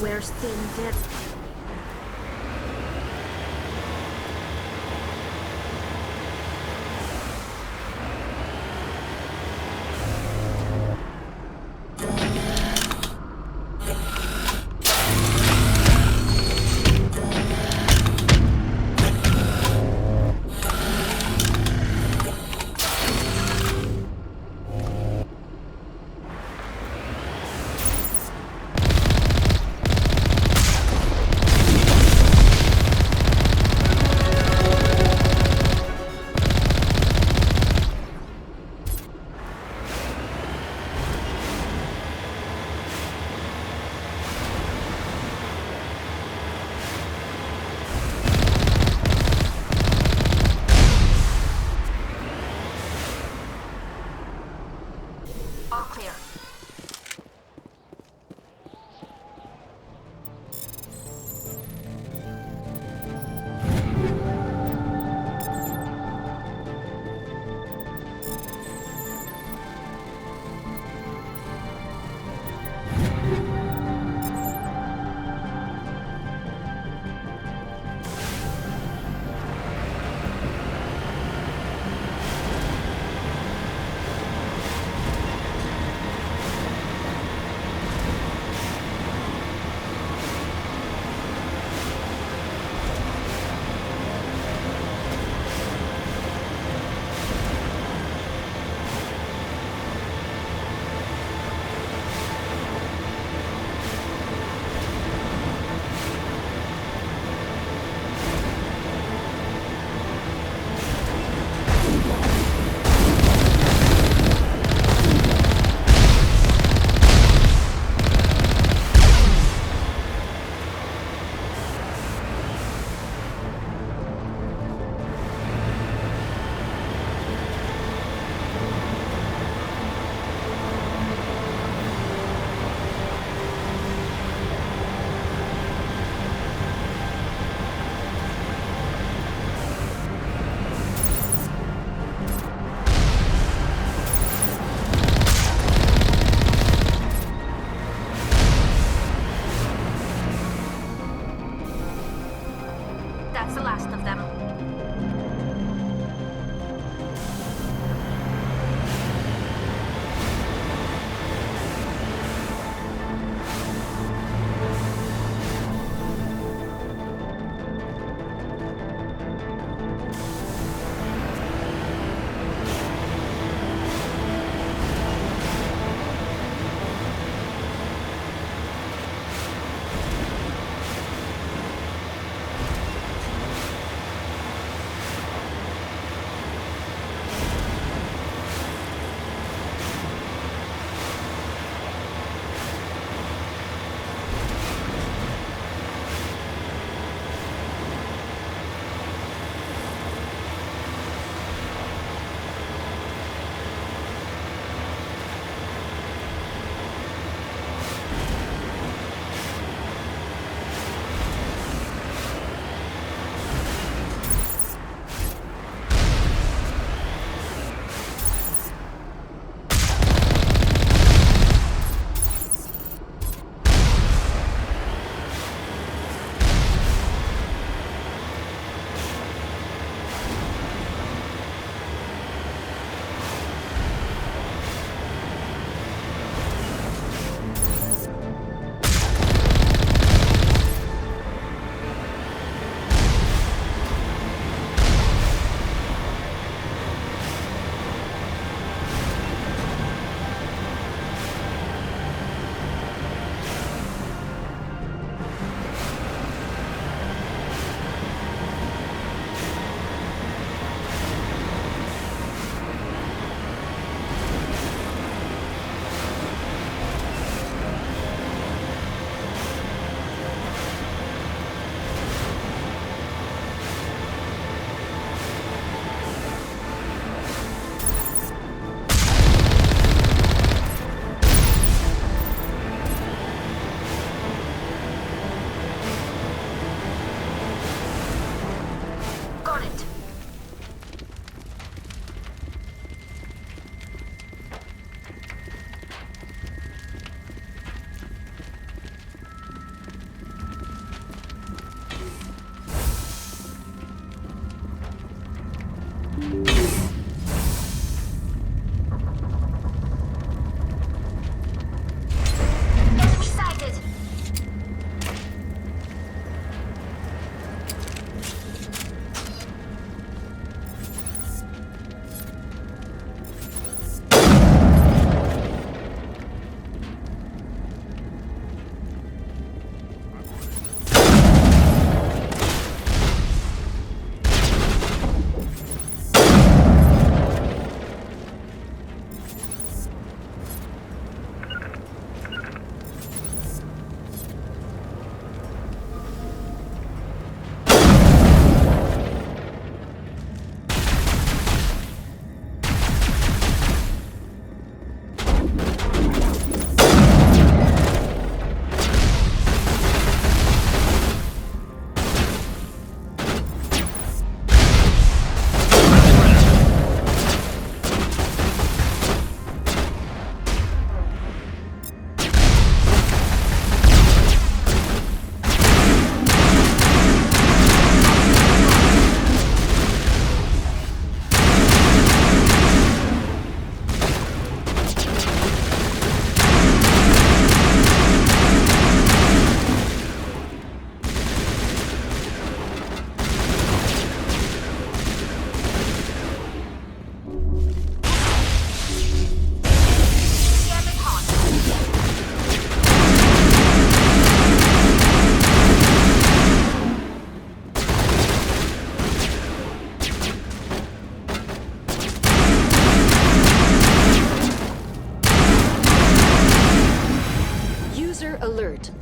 wears thin dead.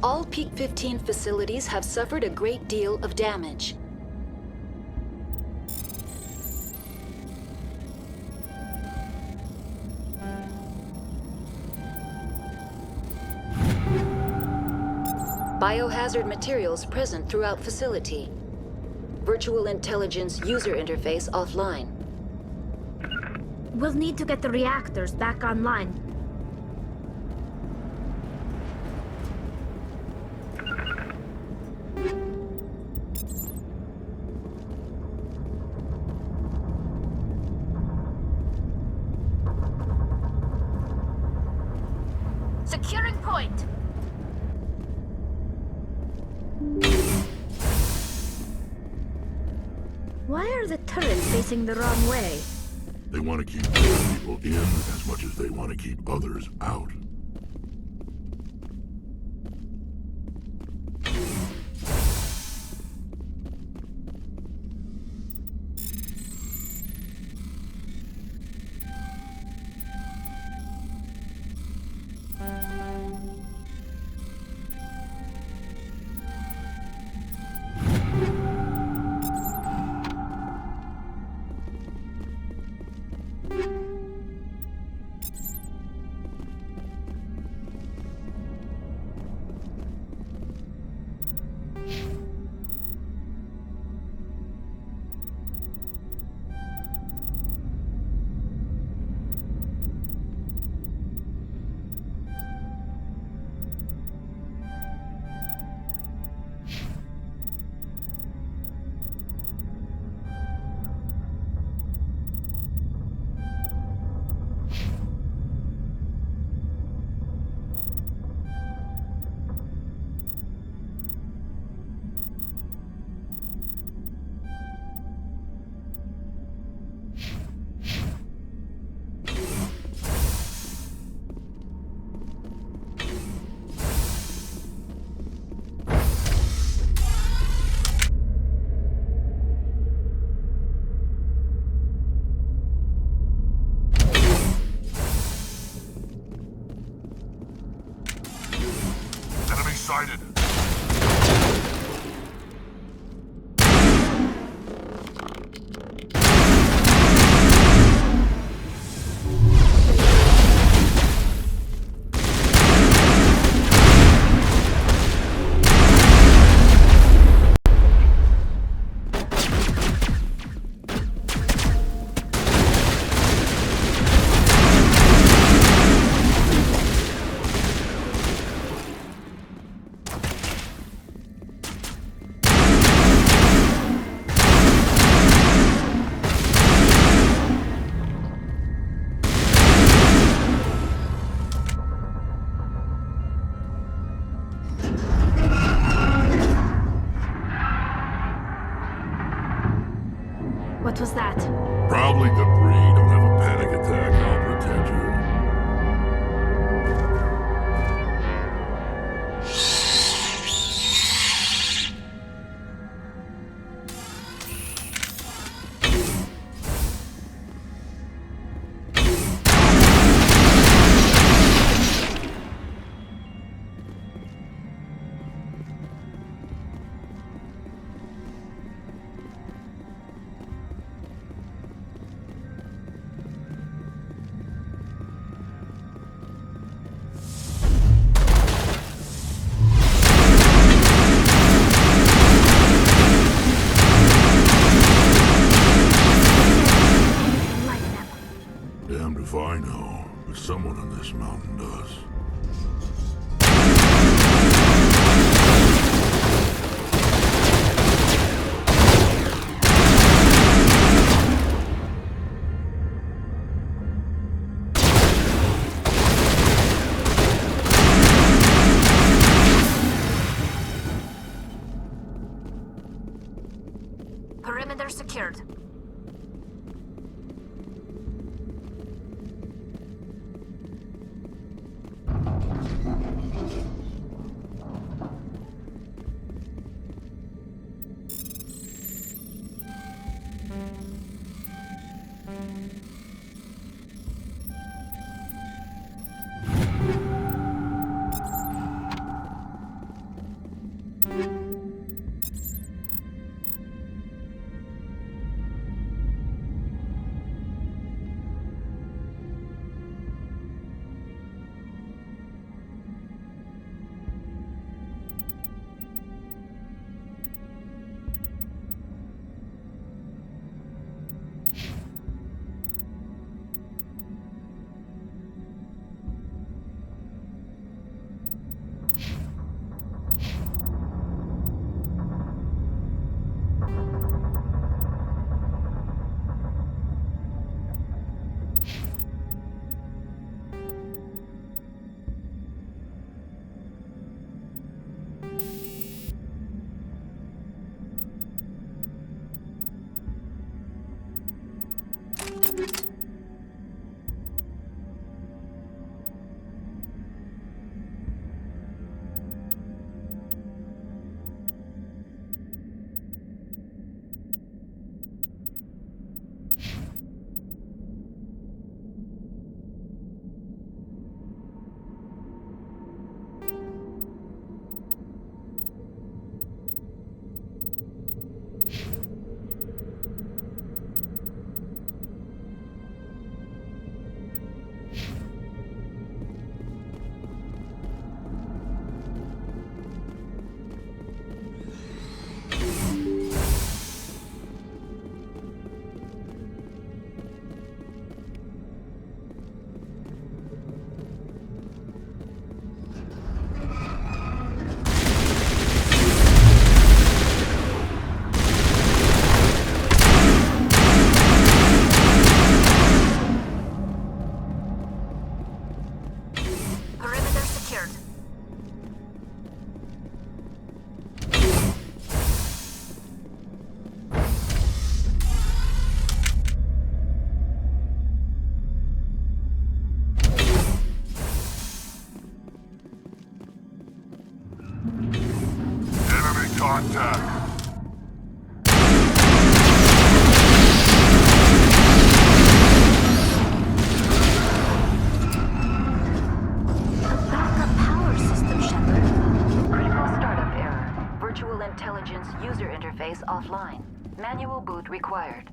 All Peak 15 facilities have suffered a great deal of damage. Biohazard materials present throughout facility. Virtual intelligence user interface offline. We'll need to get the reactors back online. Securing point! Why are the turrets facing the wrong way? They want to keep other people in as much as they want to keep others out. Sighted. What was that? Probably debris. Don't have a panic attack. I'll protect you. Damned if I know, but someone on this mountain does. Perimeter secured. Contact! Backup power system, Shepard. Critical startup error. Virtual intelligence user interface offline. Manual boot required.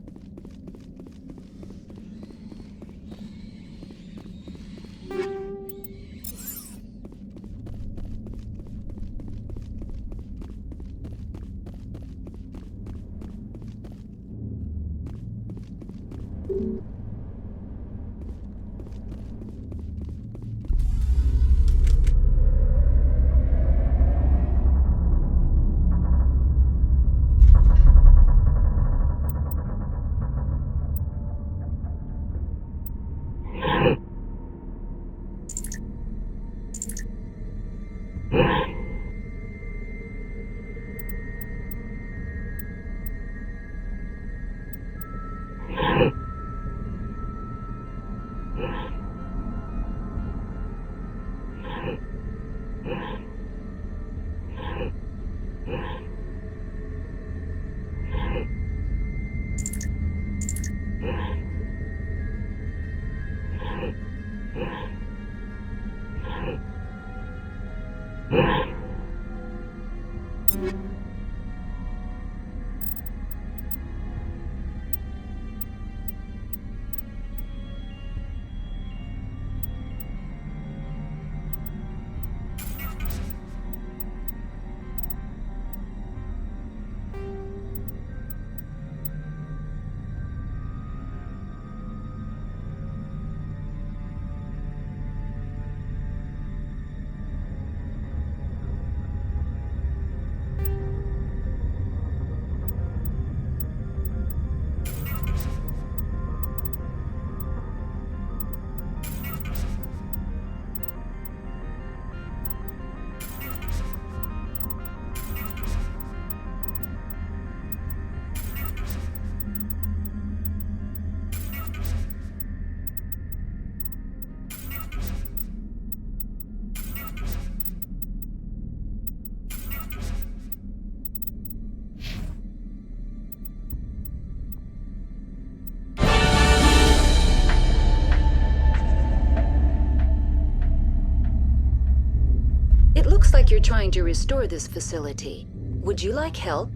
It looks like you're trying to restore this facility. Would you like help?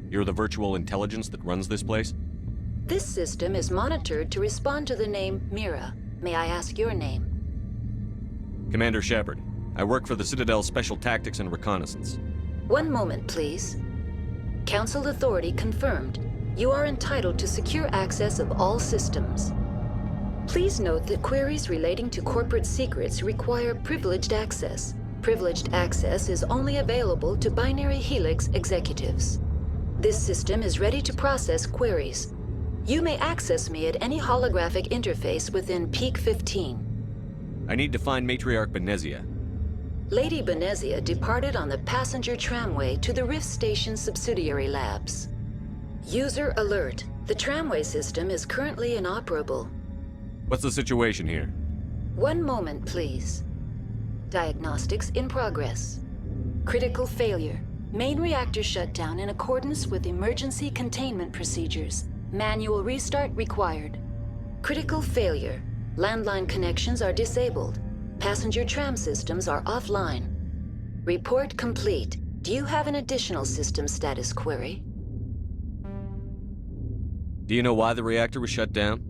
You're the virtual intelligence that runs this place? This system is monitored to respond to the name Mira. May I ask your name? Commander Shepard. I work for the Citadel Special Tactics and Reconnaissance. One moment, please. Council authority confirmed. You are entitled to secure access of all systems. Please note that queries relating to corporate secrets require privileged access. Privileged access is only available to Binary Helix executives. This system is ready to process queries. You may access me at any holographic interface within Peak 15. I need to find Matriarch Benezia. Lady Benezia departed on the passenger tramway to the Rift Station subsidiary labs. User alert. The tramway system is currently inoperable. What's the situation here? One moment, please. Diagnostics in progress. Critical failure. Main reactor shut down in accordance with emergency containment procedures. Manual restart required. Critical failure. Landline connections are disabled. Passenger tram systems are offline. Report complete. Do you have an additional system status query? Do you know why the reactor was shut down?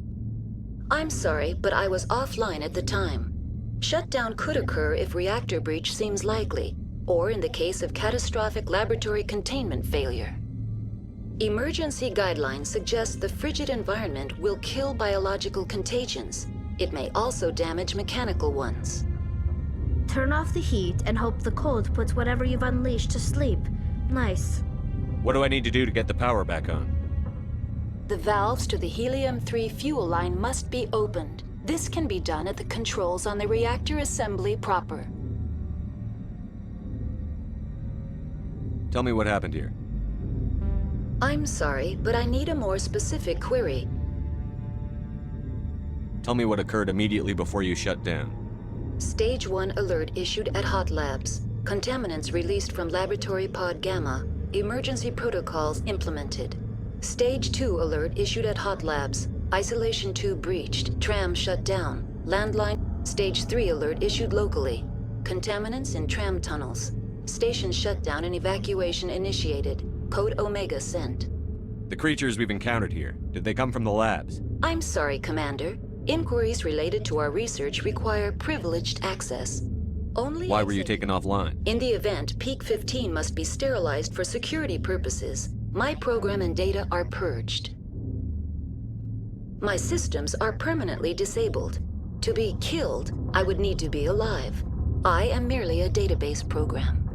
I'm sorry, but I was offline at the time. Shutdown could occur if reactor breach seems likely, or in the case of catastrophic laboratory containment failure. Emergency guidelines suggest the frigid environment will kill biological contagions. It may also damage mechanical ones. Turn off the heat and hope the cold puts whatever you've unleashed to sleep. Nice. What do I need to do to get the power back on? The valves to the helium-3 fuel line must be opened. This can be done at the controls on the reactor assembly proper. Tell me what happened here. I'm sorry, but I need a more specific query. Tell me what occurred immediately before you shut down. Stage 1 alert issued at Hot Labs. Contaminants released from Laboratory Pod Gamma. Emergency protocols implemented. Stage 2 alert issued at Hot Labs. Isolation tube breached. Tram shut down. Landline. Stage 3 alert issued locally. Contaminants in tram tunnels. Station shutdown and evacuation initiated. Code Omega sent. The creatures we've encountered here, did they come from the labs? I'm sorry, Commander. Inquiries related to our research require privileged access. Only Why were you taken offline? In the event, Peak 15 must be sterilized for security purposes. My program and data are purged. My systems are permanently disabled. To be killed, I would need to be alive. I am merely a database program.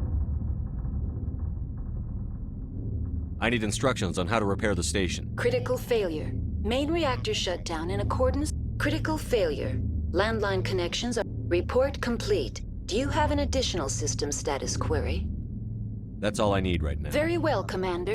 I need instructions on how to repair the station. Critical failure. Main reactor shut down in accordance. Critical failure. Landline connections are. Report complete. Do you have an additional system status query? That's all I need right now. Very well, Commander.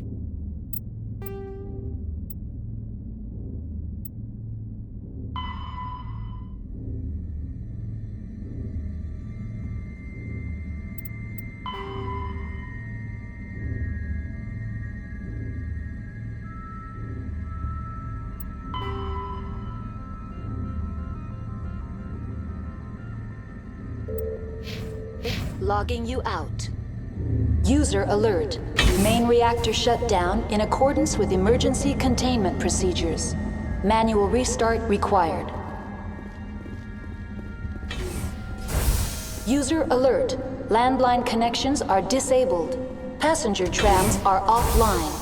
Logging you out. User alert. Main reactor shut down in accordance with emergency containment procedures. Manual restart required. User alert. Landline connections are disabled. Passenger trams are offline.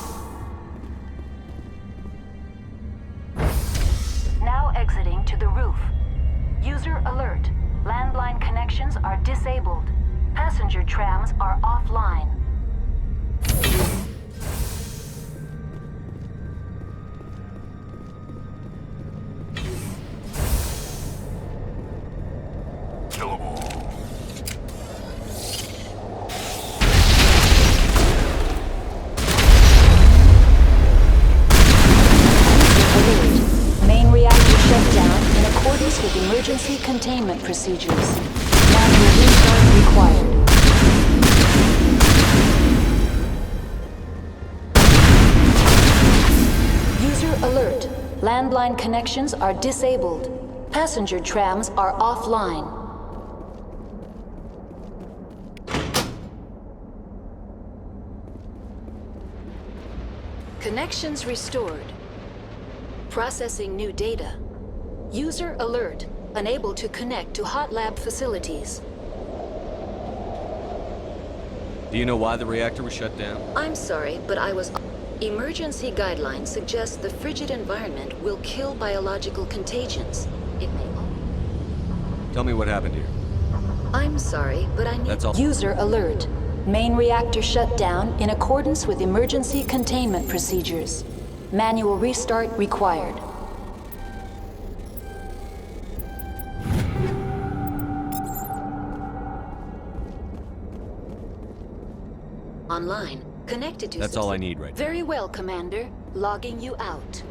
Now exiting to the roof. User alert. Landline connections are disabled. Passenger trams are offline. Kill 'em all. Main reactor shut down in accordance with emergency containment procedures. Manual restart required. User alert. Landline connections are disabled. Passenger trams are offline. Connections restored. Processing new data. User alert. Unable to connect to hot lab facilities. Do you know why the reactor was shut down? I'm sorry, but I was... Emergency guidelines suggest the frigid environment will kill biological contagions. It may... Tell me what happened here. I'm sorry, but I need... That's all. User alert. Main reactor shut down in accordance with emergency containment procedures. Manual restart required. Online. Connected to... That's all I need right now. Very well, Commander. Logging you out.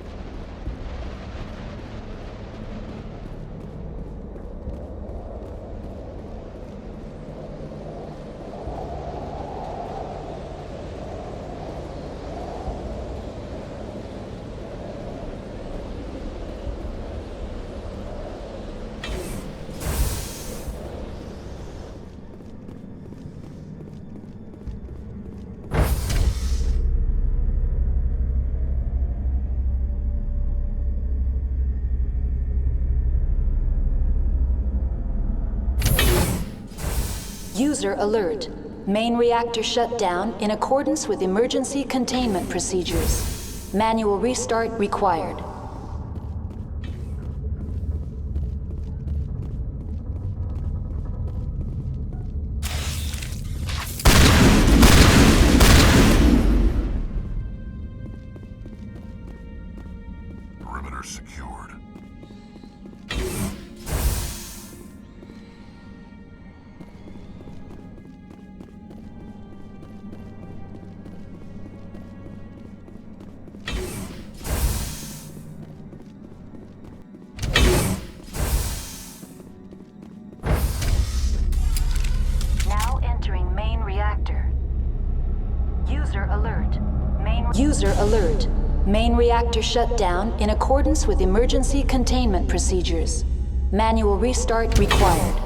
User alert. Main reactor shut down in accordance with emergency containment procedures. Manual restart required. Perimeter secured. Now entering main reactor. User alert. User alert. Main reactor shut down in accordance with emergency containment procedures. Manual restart required.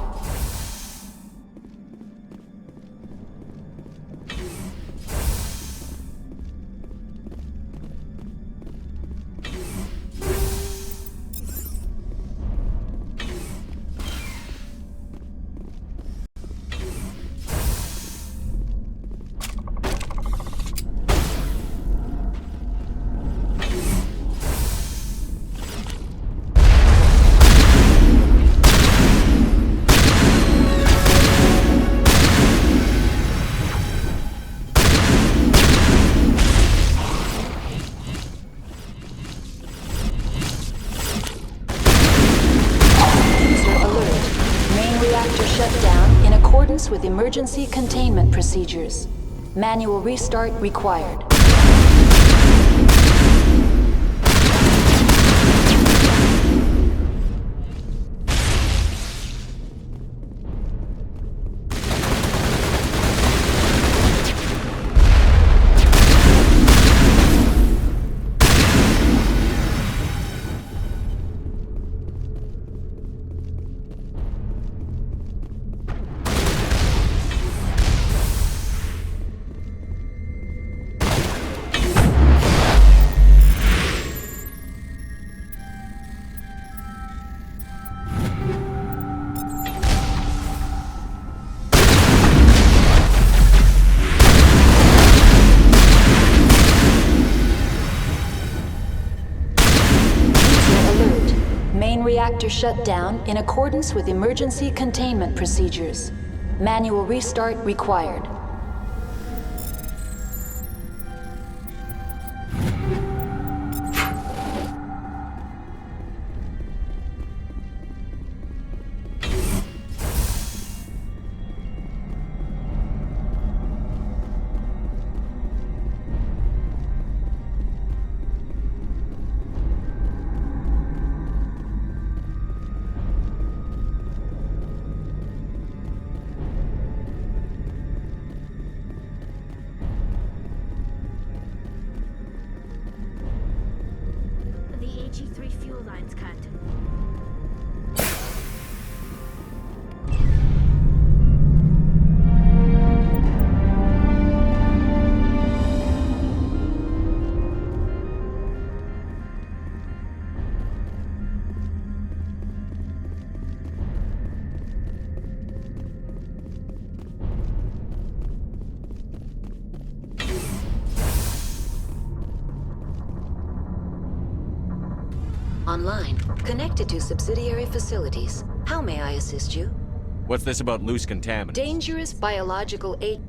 Shut down in accordance with emergency containment procedures. Manual restart required. Reactor shut down in accordance with emergency containment procedures. Manual restart required. The AG3 fuel line's cut. Online, connected to subsidiary facilities. How may I assist you? What's this about loose contaminants? Dangerous biological aid.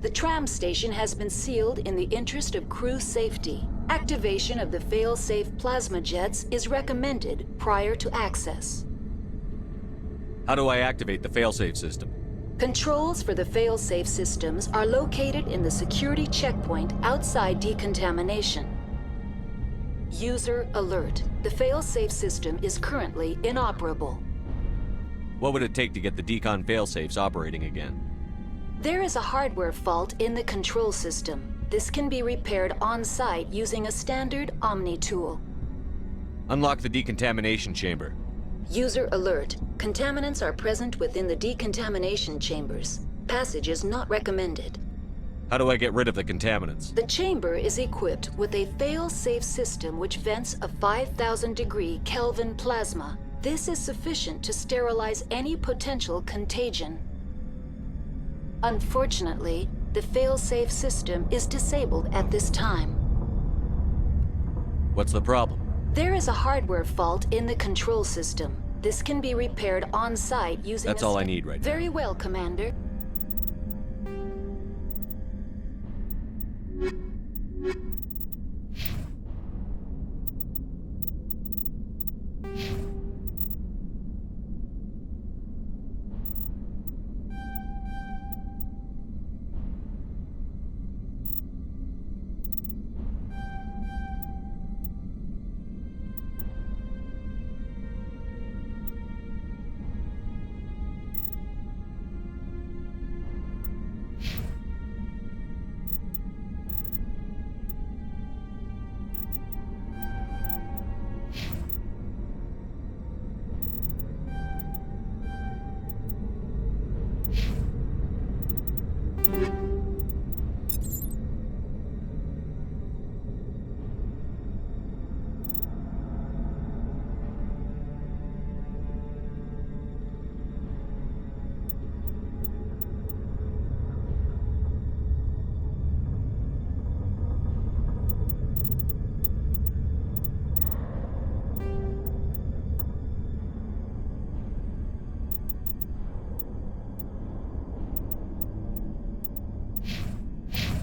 The tram station has been sealed in the interest of crew safety. Activation of the fail-safe plasma jets is recommended prior to access. How do I activate the failsafe system? Controls for the fail-safe systems are located in the security checkpoint outside decontamination. User alert. The fail-safe system is currently inoperable. What would it take to get the decon failsafes operating again? There is a hardware fault in the control system. This can be repaired on-site using a standard Omni tool. Unlock the decontamination chamber. User alert. Contaminants are present within the decontamination chambers. Passage is not recommended. How do I get rid of the contaminants? The chamber is equipped with a fail-safe system which vents a 5,000-degree Kelvin plasma. This is sufficient to sterilize any potential contagion. Unfortunately, the fail-safe system is disabled at this time. What's the problem? There is a hardware fault in the control system. This can be repaired on-site using That's all I need right now. Very well, Commander.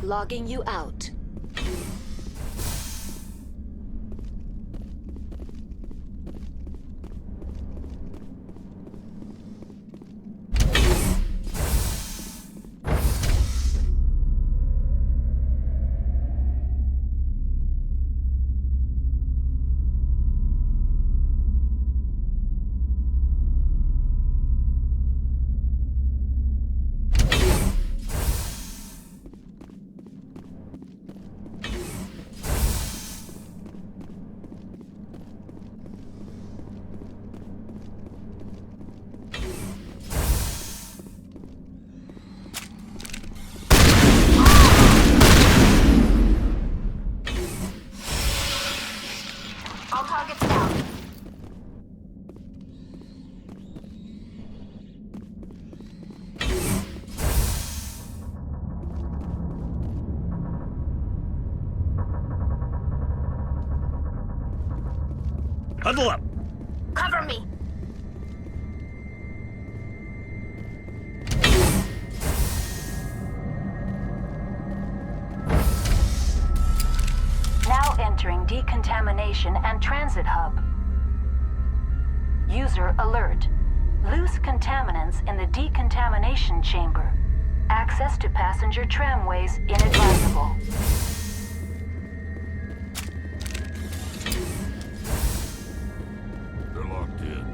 Logging you out. All targets down. Huddle up! Cover me. Now entering decontamination and transit hub. User alert. Loose contaminants in the decontamination chamber. Access to passenger tramways inadvisable. They're locked in.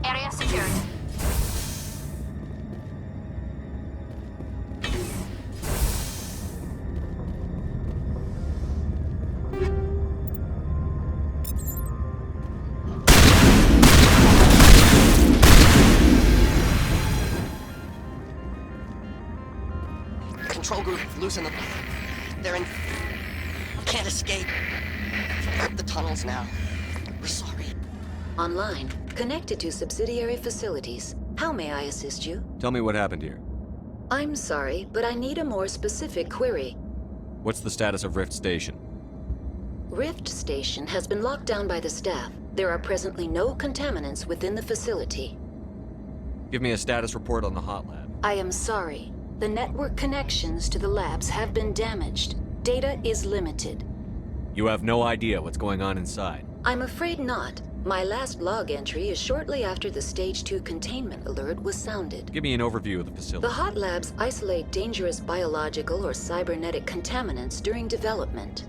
Area secured. Control group, loosen them. They're in... Can't escape. The tunnels now. We're sorry. Online. Connected to subsidiary facilities. How may I assist you? Tell me what happened here. I'm sorry, but I need a more specific query. What's the status of Rift Station? Rift Station has been locked down by the staff. There are presently no contaminants within the facility. Give me a status report on the hot lab. I am sorry. The network connections to the labs have been damaged. Data is limited. You have no idea what's going on inside. I'm afraid not. My last log entry is shortly after the Stage 2 containment alert was sounded. Give me an overview of the facility. The hot labs isolate dangerous biological or cybernetic contaminants during development.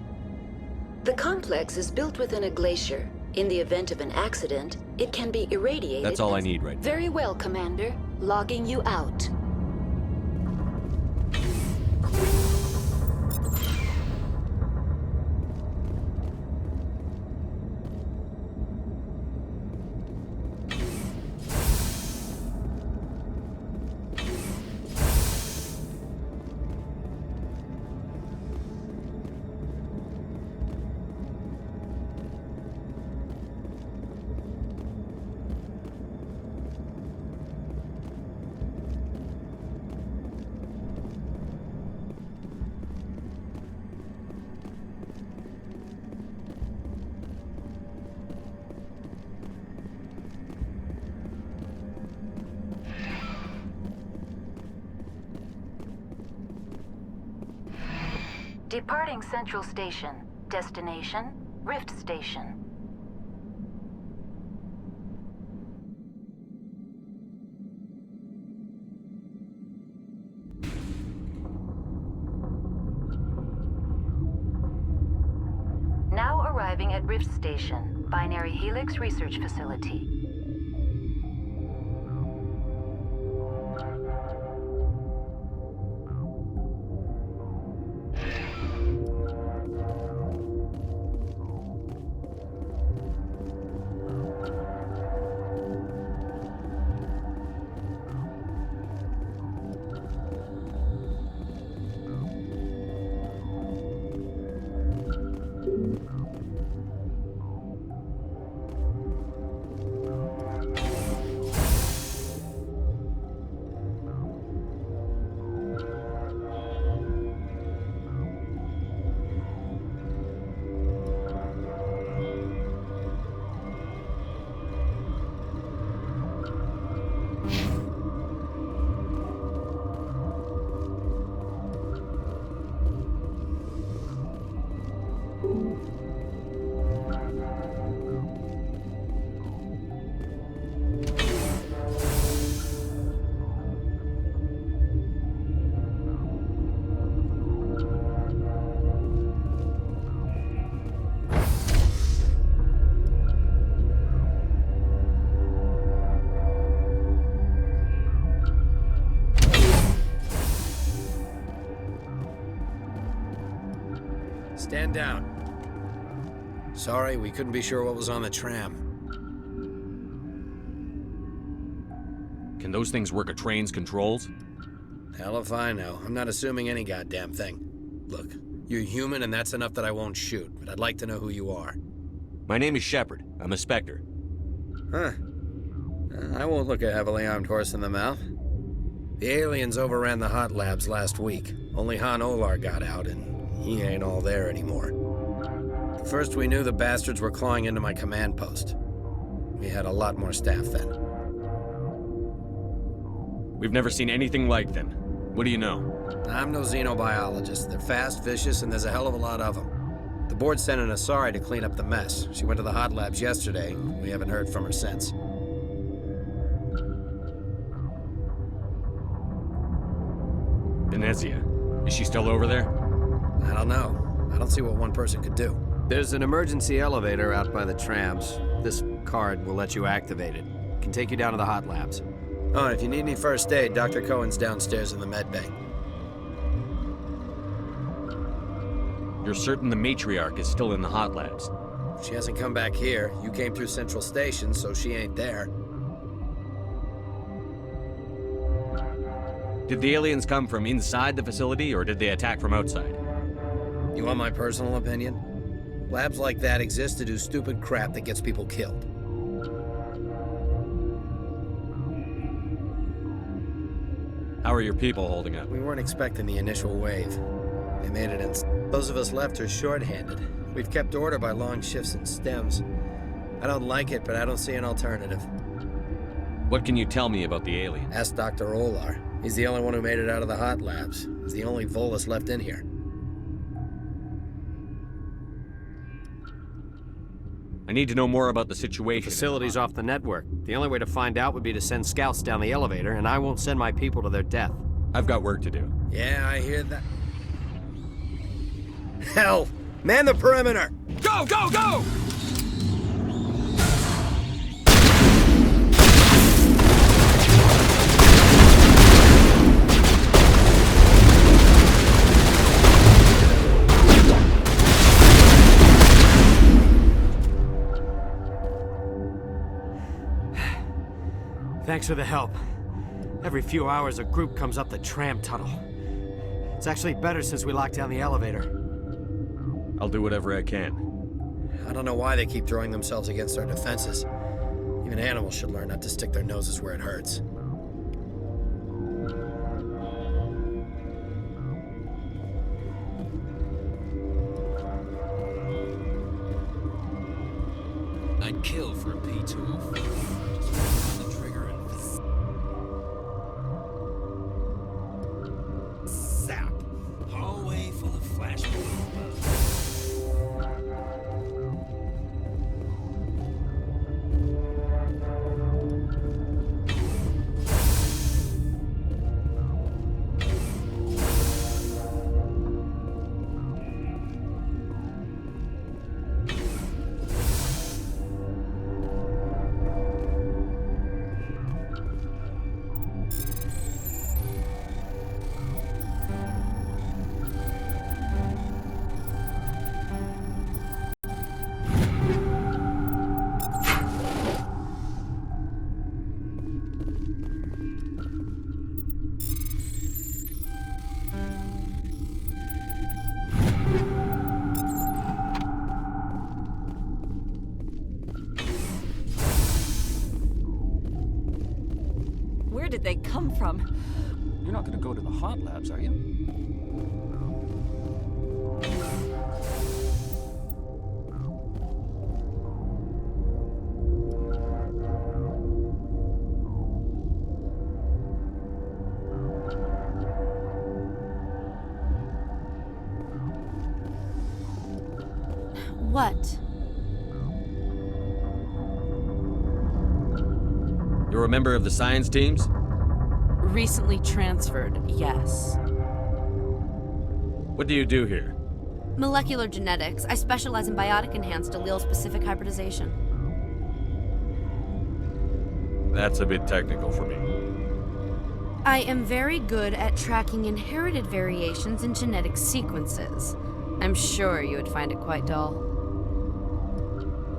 The complex is built within a glacier. In the event of an accident, it can be irradiated. That's all I need right now. Very well, Commander. Logging you out. Departing Central Station. Destination, Rift Station. Now arriving at Rift Station, Binary Helix Research Facility. Stand down. Sorry, we couldn't be sure what was on the tram. Can those things work a train's controls? Hell if I know. I'm not assuming any goddamn thing. Look, you're human and that's enough that I won't shoot, but I'd like to know who you are. My name is Shepard. I'm a Spectre. Huh. I won't look a heavily armed horse in the mouth. The aliens overran the hot labs last week. Only Han Olar got out, and he ain't all there anymore. First, we knew the bastards were clawing into my command post. We had a lot more staff then. We've never seen anything like them. What do you know? I'm no xenobiologist. They're fast, vicious, and there's a hell of a lot of them. The board sent an Asari to clean up the mess. She went to the hot labs yesterday. We haven't heard from her since. Venezia. Is she still over there? I don't know. I don't see what one person could do. There's an emergency elevator out by the trams. This card will let you activate it. Can take you down to the hot labs. Oh, and if you need any first aid, Dr. Cohen's downstairs in the med bay. You're certain the matriarch is still in the hot labs? She hasn't come back here. You came through Central Station, so she ain't there. Did the aliens come from inside the facility, or did they attack from outside? You want my personal opinion? Labs like that exist to do stupid crap that gets people killed. How are your people holding up? We weren't expecting the initial wave. They made it in. Those of us left are short-handed. We've kept order by long shifts and stems. I don't like it, but I don't see an alternative. What can you tell me about the alien? Ask Dr. Olar. He's the only one who made it out of the hot labs. He's the only Volus left in here. I need to know more about the situation. The facility's off the network. The only way to find out would be to send scouts down the elevator, and I won't send my people to their death. I've got work to do. Yeah, I hear that. Hell! Man the perimeter! Go, go, go! Thanks for the help. Every few hours, a group comes up the tram tunnel. It's actually better since we locked down the elevator. I'll do whatever I can. I don't know why they keep throwing themselves against our defenses. Even animals should learn not to stick their noses where it hurts. I'd kill for a P204. The trigger and zap. Hallway full of flashbangs. Where did they come from? You're not gonna go to the hot labs, are you? What? You're a member of the science teams? Recently transferred, yes. What do you do here? Molecular genetics. I specialize in biotic-enhanced allele-specific hybridization. That's a bit technical for me. I am very good at tracking inherited variations in genetic sequences. I'm sure you would find it quite dull.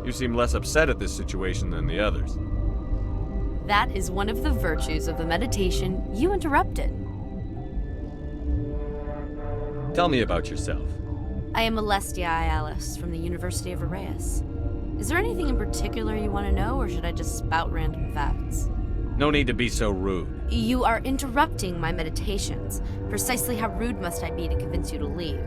You seem less upset at this situation than the others. That is one of the virtues of the meditation you interrupted. Tell me about yourself. I am Alestia Ayalis from the University of Arraeus. Is there anything in particular you want to know, or should I just spout random facts? No need to be so rude. You are interrupting my meditations. Precisely how rude must I be to convince you to leave?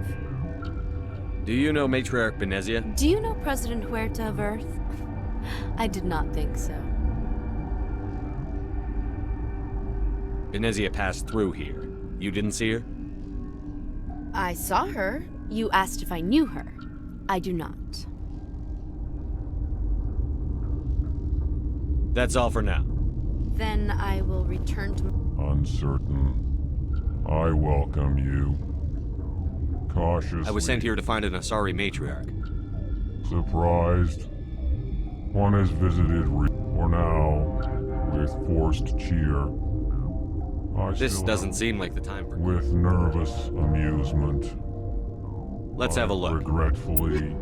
Do you know Matriarch Benezia? Do you know President Huerta of Earth? I did not think so. Benezia passed through here. You didn't see her? I saw her. You asked if I knew her. I do not. That's all for now. Then I will return to... Uncertain. I welcome you. Cautiously. I was sent here to find an Asari matriarch. Surprised. One has visited for now with forced cheer. This doesn't seem like the time for... With nervous amusement. Let's have a look. Regretfully.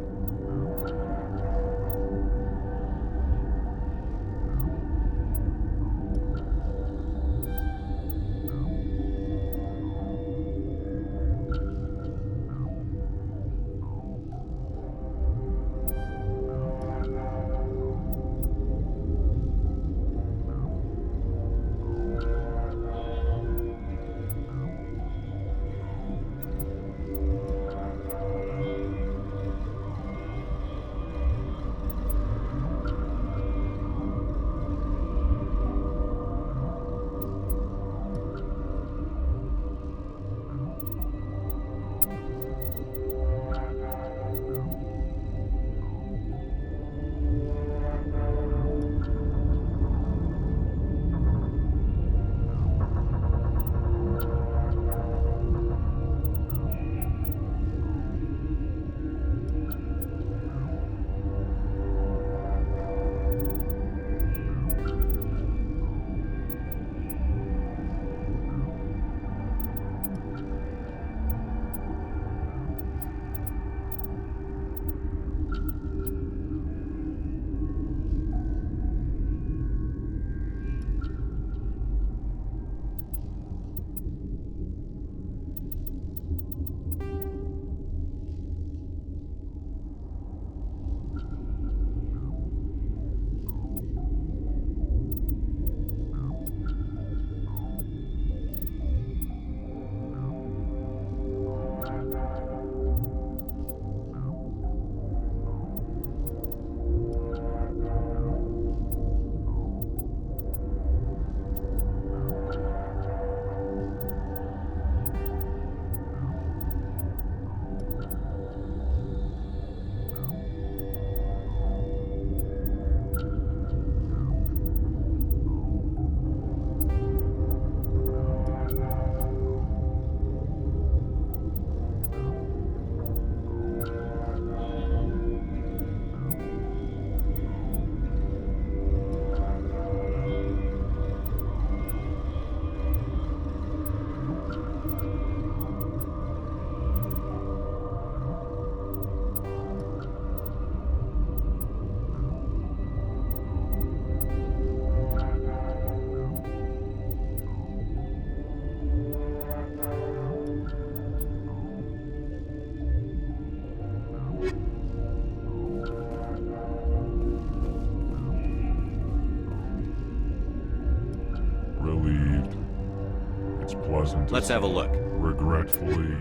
Wasn't Let's have a look. Regretfully.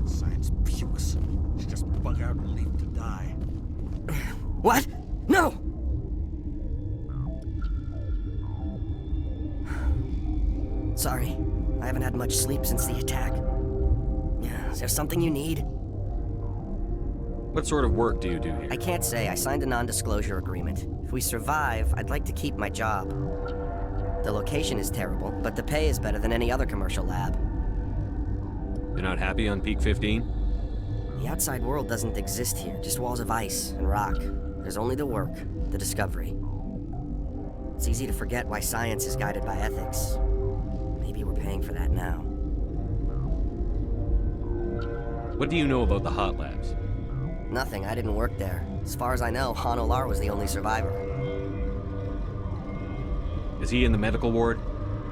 Science pukes. She just bug out and leave to die. What? No! Sorry, I haven't had much sleep since the attack. Yeah, is there something you need? What sort of work do you do here? I can't say. I signed a non-disclosure agreement. If we survive, I'd like to keep my job. The location is terrible, but the pay is better than any other commercial lab. You're not happy on Peak 15? The outside world doesn't exist here, just walls of ice and rock. There's only the work, the discovery. It's easy to forget why science is guided by ethics. Maybe we're paying for that now. What do you know about the hot labs? Nothing, I didn't work there. As far as I know, Han Olar was the only survivor. Is he in the medical ward?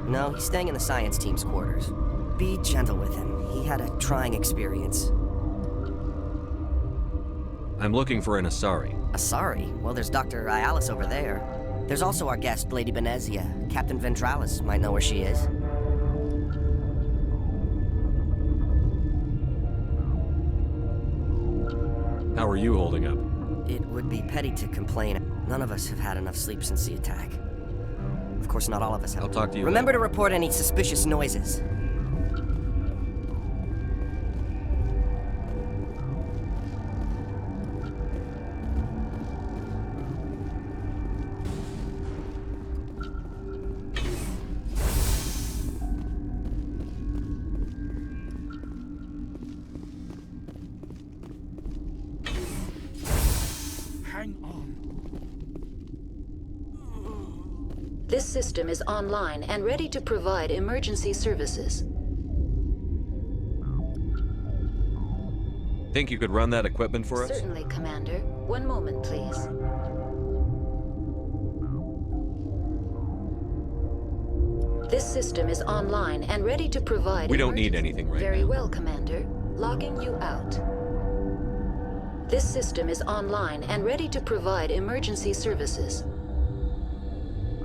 No, he's staying in the science team's quarters. Be gentle with him. He had a trying experience. I'm looking for an Asari. Asari? Well, there's Dr. Ayalis over there. There's also our guest, Lady Benezia. Captain Ventralis might know where she is. How are you holding up? It would be petty to complain. None of us have had enough sleep since the attack. Of course, not all of us have. I'll talk to you Remember later. to report any suspicious noises. Hang on. This system is online and ready to provide emergency services. Think you could run that equipment for us? Certainly, Commander. One moment, please. This system is online and ready to provide We don't need emergency- anything right Very now. well, Commander. Logging you out. This system is online and ready to provide emergency services.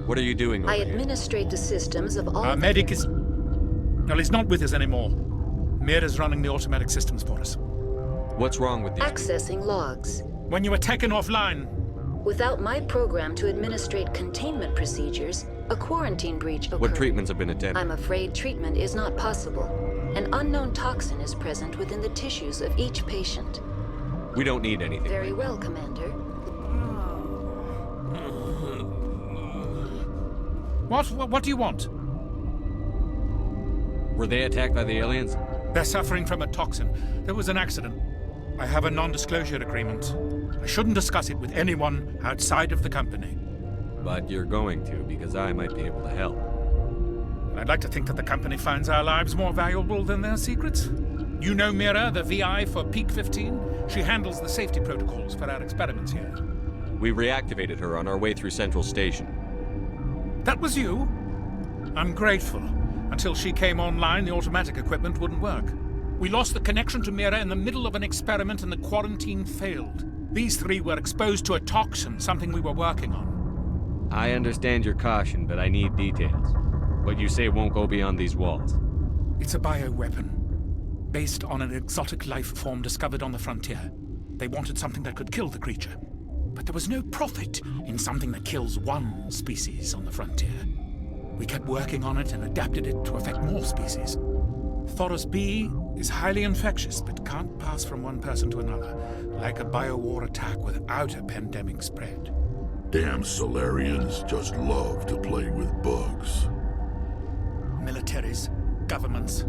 What are you doing over I here? administrate the systems of all... Our medic is... Well, he's not with us anymore. Mira's running the automatic systems for us. What's wrong with these people? Accessing logs. When you were taken offline, Without my program to administrate containment procedures, a quarantine breach occurred. What treatments have been attempted? I'm afraid treatment is not possible. An unknown toxin is present within the tissues of each patient. We don't need anything. Very well, Commander. What do you want? Were they attacked by the aliens? They're suffering from a toxin. There was an accident. I have a non-disclosure agreement. I shouldn't discuss it with anyone outside of the company. But you're going to, because I might be able to help. And I'd like to think that the company finds our lives more valuable than their secrets. You know Mira, the VI for Peak 15? She handles the safety protocols for our experiments here. We reactivated her on our way through Central Station. That was you? I'm grateful. Until she came online, the automatic equipment wouldn't work. We lost the connection to Mira in the middle of an experiment and the quarantine failed. These three were exposed to a toxin, something we were working on. I understand your caution, but I need details. What you say won't go beyond these walls. It's a bioweapon, based on an exotic life form discovered on the frontier. They wanted something that could kill the creature. But there was no profit in something that kills one species on the frontier. We kept working on it and adapted it to affect more species. Thoros B is highly infectious, but can't pass from one person to another, like a biowar attack without a pandemic spread. Damn Solarians just love to play with bugs. Militaries, governments,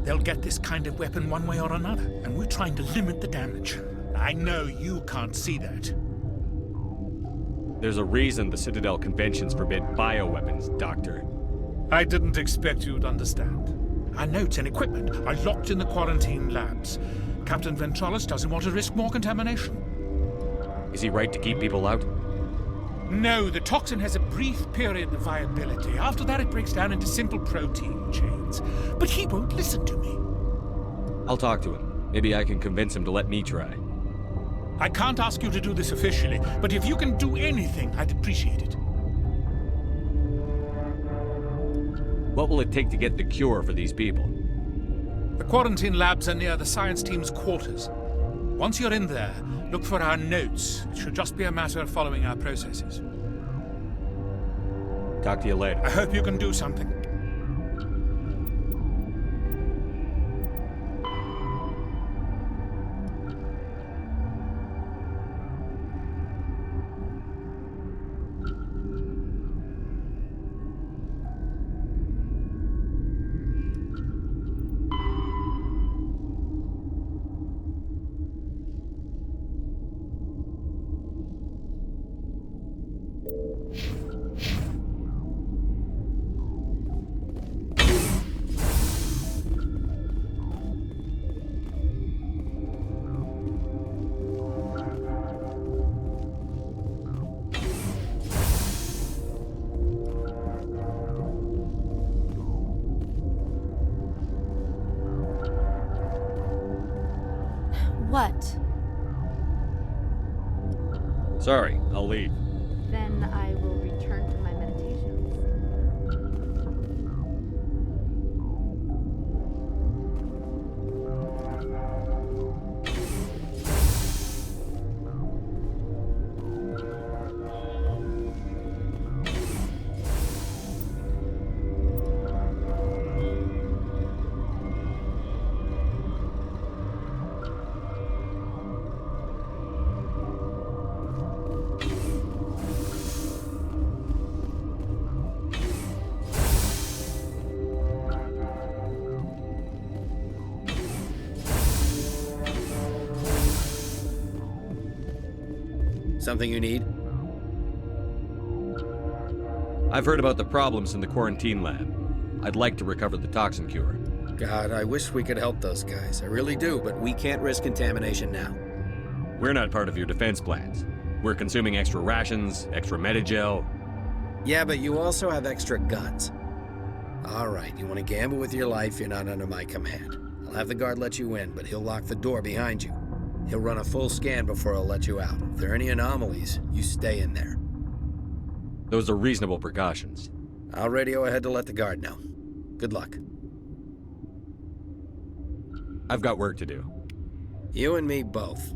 they'll get this kind of weapon one way or another, and we're trying to limit the damage. I know you can't see that. There's a reason the Citadel conventions forbid bioweapons, Doctor. I didn't expect you'd understand. Our notes and equipment are locked in the quarantine labs. Captain Ventralis doesn't want to risk more contamination. Is he right to keep people out? No, the toxin has a brief period of viability. After that, it breaks down into simple protein chains. But he won't listen to me. I'll talk to him. Maybe I can convince him to let me try. I can't ask you to do this officially, but if you can do anything, I'd appreciate it. What will it take to get the cure for these people? The quarantine labs are near the science team's quarters. Once you're in there, look for our notes. It should just be a matter of following our processes. Talk to you later. I hope you can do something. What? Sorry, I'll leave. Then I will return to my meditations. Something you need? I've heard about the problems in the quarantine lab. I'd like to recover the toxin cure. God, I wish we could help those guys. I really do, but we can't risk contamination now. We're not part of your defense plans. We're consuming extra rations, extra Medigel. Yeah, but you also have extra guns. All right, you want to gamble with your life, you're not under my command. I'll have the guard let you in, but he'll lock the door behind you. He'll run a full scan before he'll let you out. If there are any anomalies, you stay in there. Those are reasonable precautions. I'll radio ahead to let the guard know. Good luck. I've got work to do. You and me both.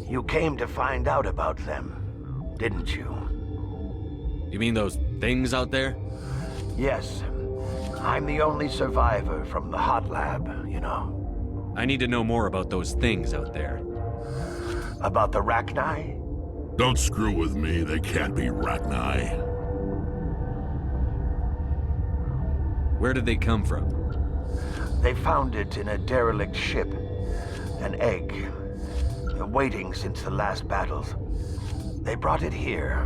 You came to find out about them, didn't you? You mean those things out there? Yes. I'm the only survivor from the hot lab, you know. I need to know more about those things out there. About the Rachni? Don't screw with me, they can't be Rachni. Where did they come from? They found it in a derelict ship. An egg. Waiting since the last battles. They brought it here.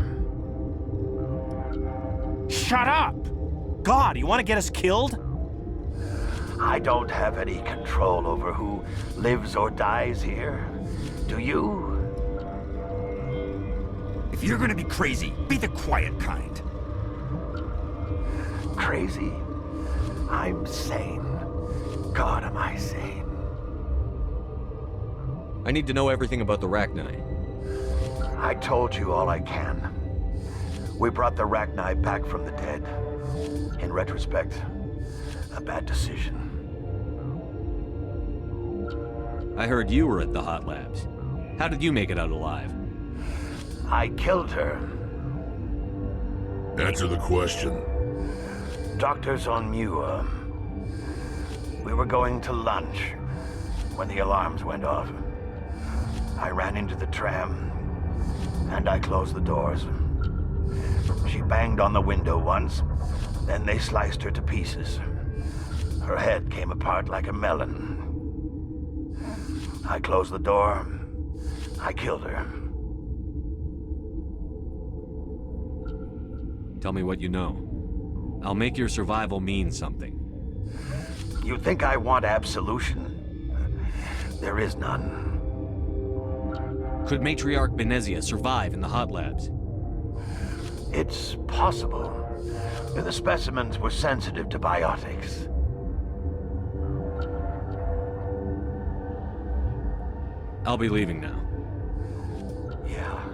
Shut up! God, you want to get us killed? I don't have any control over who lives or dies here. Do you? If you're gonna be crazy, be the quiet kind. Crazy? I'm sane. God, am I sane? I need to know everything about the Rachni. I told you all I can. We brought the Rachni back from the dead. In retrospect, a bad decision. I heard you were at the hot labs. How did you make it out alive? I killed her. Answer the question. Doctors on Muir. We were going to lunch when the alarms went off. I ran into the tram, and I closed the doors. She banged on the window once, then they sliced her to pieces. Her head came apart like a melon. I closed the door. I killed her. Tell me what you know. I'll make your survival mean something. You think I want absolution? There is none. Could Matriarch Benezia survive in the hot labs? It's possible. The specimens were sensitive to biotics. I'll be leaving now. Yeah.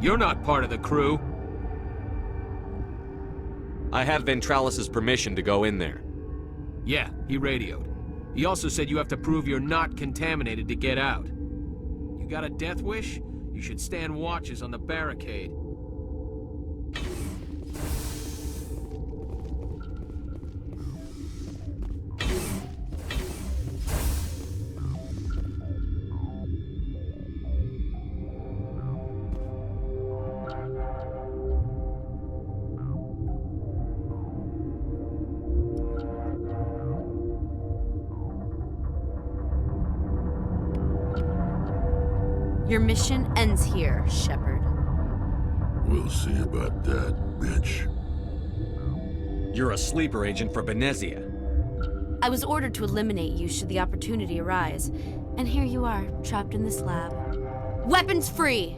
You're not part of the crew. I have Ventralis's permission to go in there. Yeah, he radioed. He also said you have to prove you're not contaminated to get out. You got a death wish? You should stand watches on the barricade. Your mission ends here, Shepard. We'll see about that, bitch. You're a sleeper agent for Benezia. I was ordered to eliminate you should the opportunity arise. And here you are, trapped in this lab. Weapons free!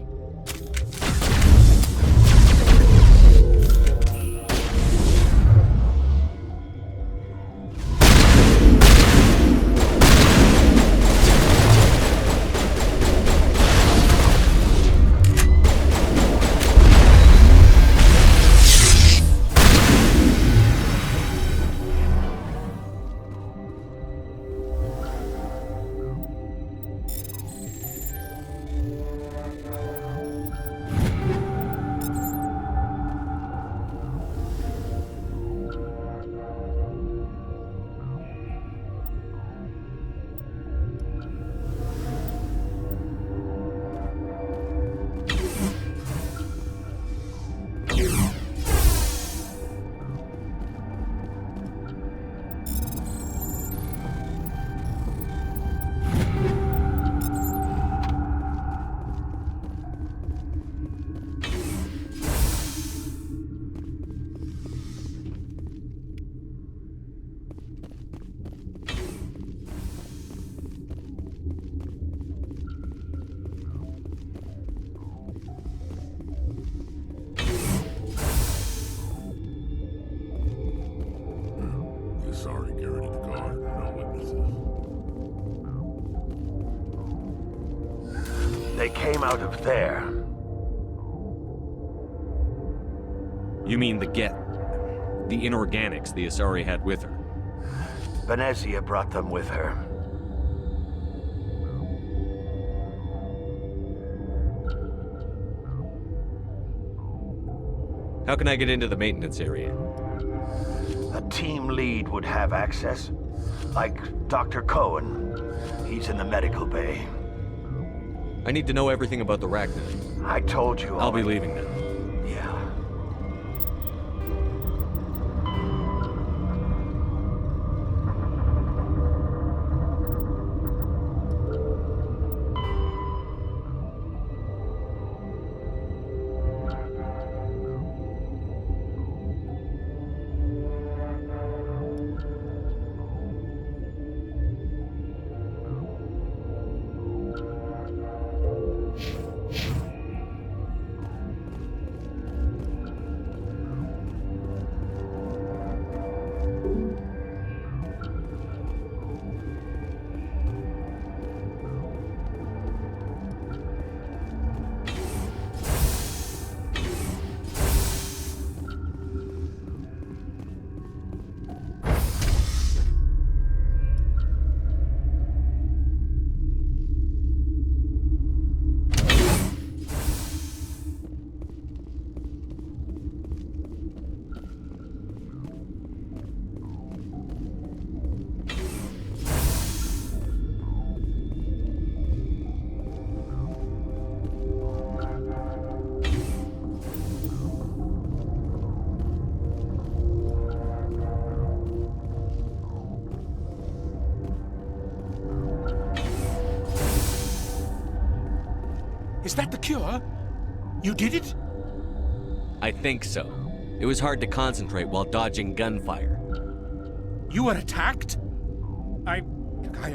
They came out of there. You mean the inorganics the Asari had with her? Venezia brought them with her. How can I get into the maintenance area? A team lead would have access. Like Dr. Cohen. He's in the medical bay. I need to know everything about the Rachni. I told you I'll be leaving now. Yeah. Is that the cure? You did it? I think so. It was hard to concentrate while dodging gunfire. You were attacked? I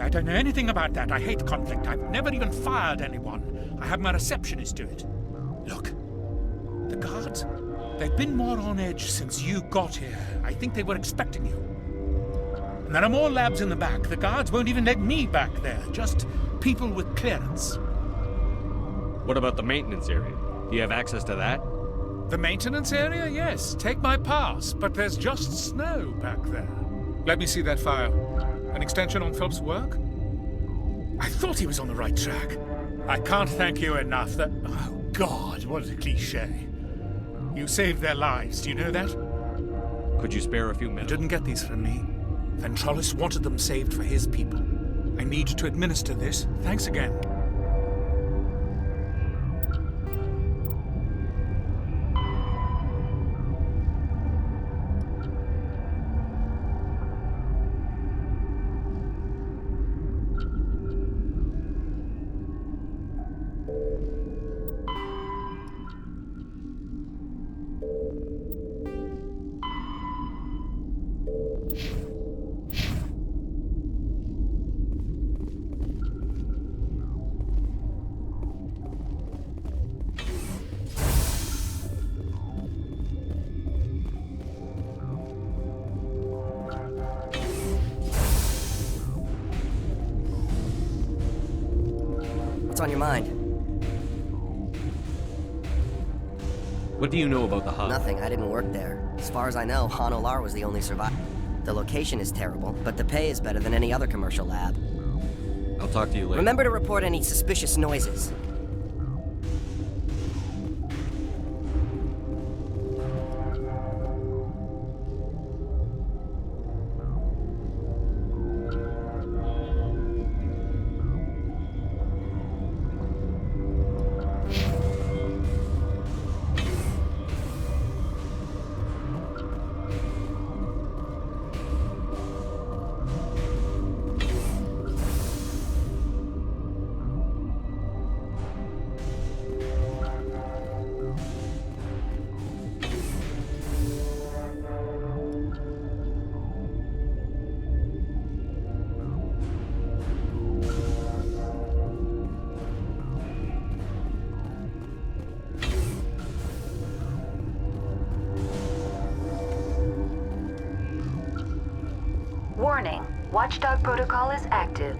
don't know anything about that. I hate conflict. I've never even fired anyone. I have my receptionist do it. Look, the guards, they've been more on edge since you got here. I think they were expecting you. And there are more labs in the back. The guards won't even let me back there. Just people with clearance. What about the maintenance area? Do you have access to that? The maintenance area? Yes. Take my pass. But there's just snow back there. Let me see that file. An extension on Phelps' work? I thought he was on the right track. I can't thank you enough that... Oh, God, what a cliché. You saved their lives, do you know that? Could you spare a few minutes? You didn't get these from me. Ventrolis wanted them saved for his people. I need to administer this. Thanks again. What's on your mind? What do you know about the hub? Nothing. I didn't work there. As far as I know, Han Olar was the only survivor. The location is terrible, but the pay is better than any other commercial lab. I'll talk to you later. Remember to report any suspicious noises. Warning, Watchdog protocol is active.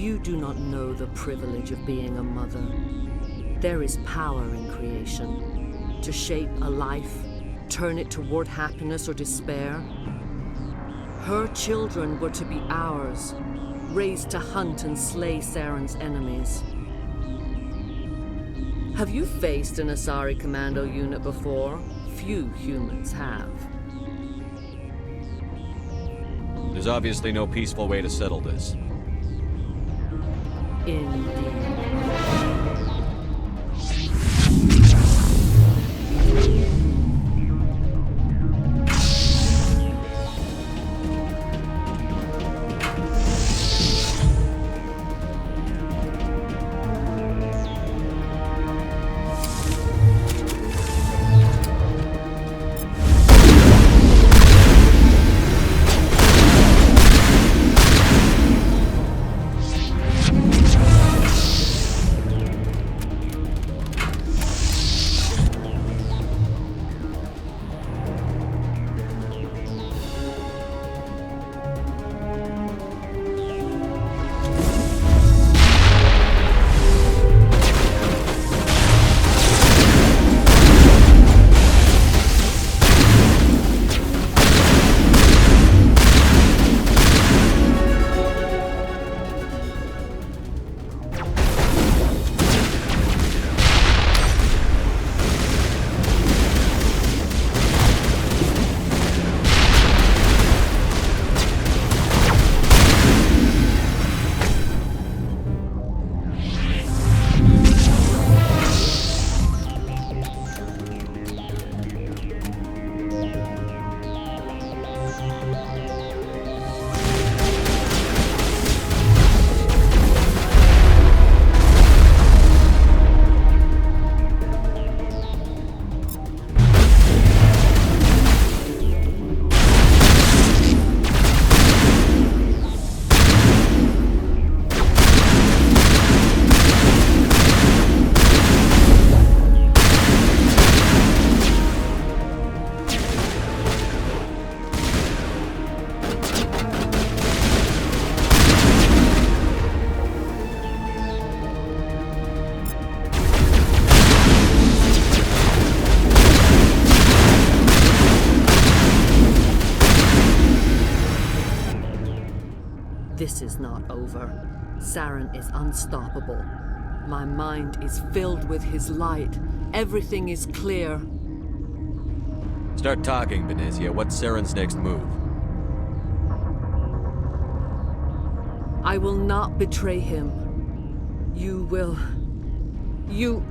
You do not know the privilege of being a mother. There is power in creation. To shape a life, turn it toward happiness or despair. Her children were to be ours, raised to hunt and slay Saren's enemies. Have you faced an Asari commando unit before? Few humans have. There's obviously no peaceful way to settle this. Indeed. This is not over. Saren is unstoppable. My mind is filled with his light. Everything is clear. Start talking, Benezia. What's Saren's next move? I will not betray him. You will... You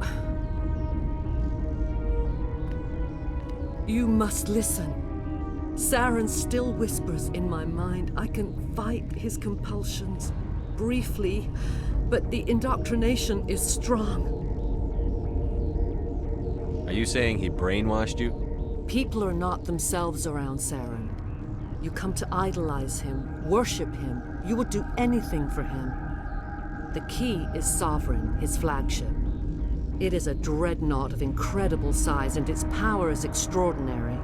must listen. Saren still whispers in my mind. I can fight his compulsions, briefly, but the indoctrination is strong. Are you saying he brainwashed you? People are not themselves around Saren. You come to idolize him, worship him. You would do anything for him. The key is Sovereign, his flagship. It is a dreadnought of incredible size, and its power is extraordinary.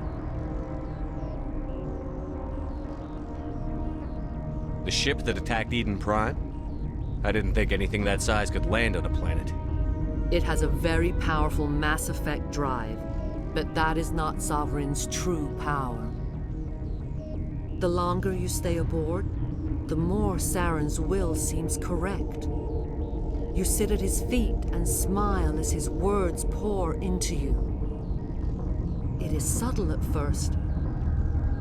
The ship that attacked Eden Prime? I didn't think anything that size could land on a planet. It has a very powerful Mass Effect drive, but that is not Sovereign's true power. The longer you stay aboard, the more Saren's will seems correct. You sit at his feet and smile as his words pour into you. It is subtle at first.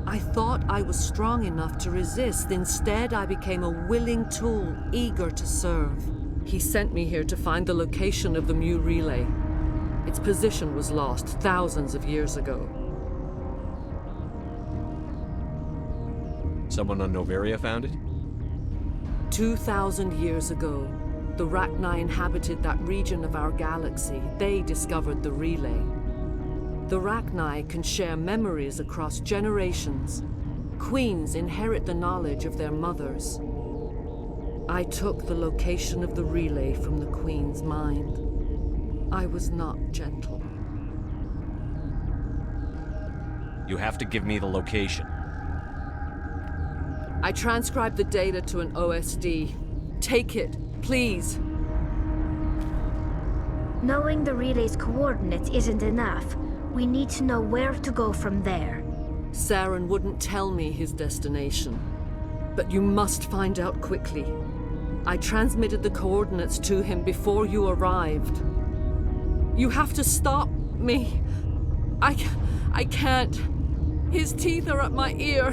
I thought I was strong enough to resist. Instead, I became a willing tool, eager to serve. He sent me here to find the location of the Mu relay. Its position was lost thousands of years ago. Someone on Noveria found it? 2,000 years ago, the Rachni inhabited that region of our galaxy. They discovered the relay. The Rachni can share memories across generations. Queens inherit the knowledge of their mothers. I took the location of the relay from the Queen's mind. I was not gentle. You have to give me the location. I transcribed the data to an OSD. Take it, please. Knowing the relay's coordinates isn't enough. We need to know where to go from there. Saren wouldn't tell me his destination. But you must find out quickly. I transmitted the coordinates to him before you arrived. You have to stop me. I can't. His teeth are at my ear.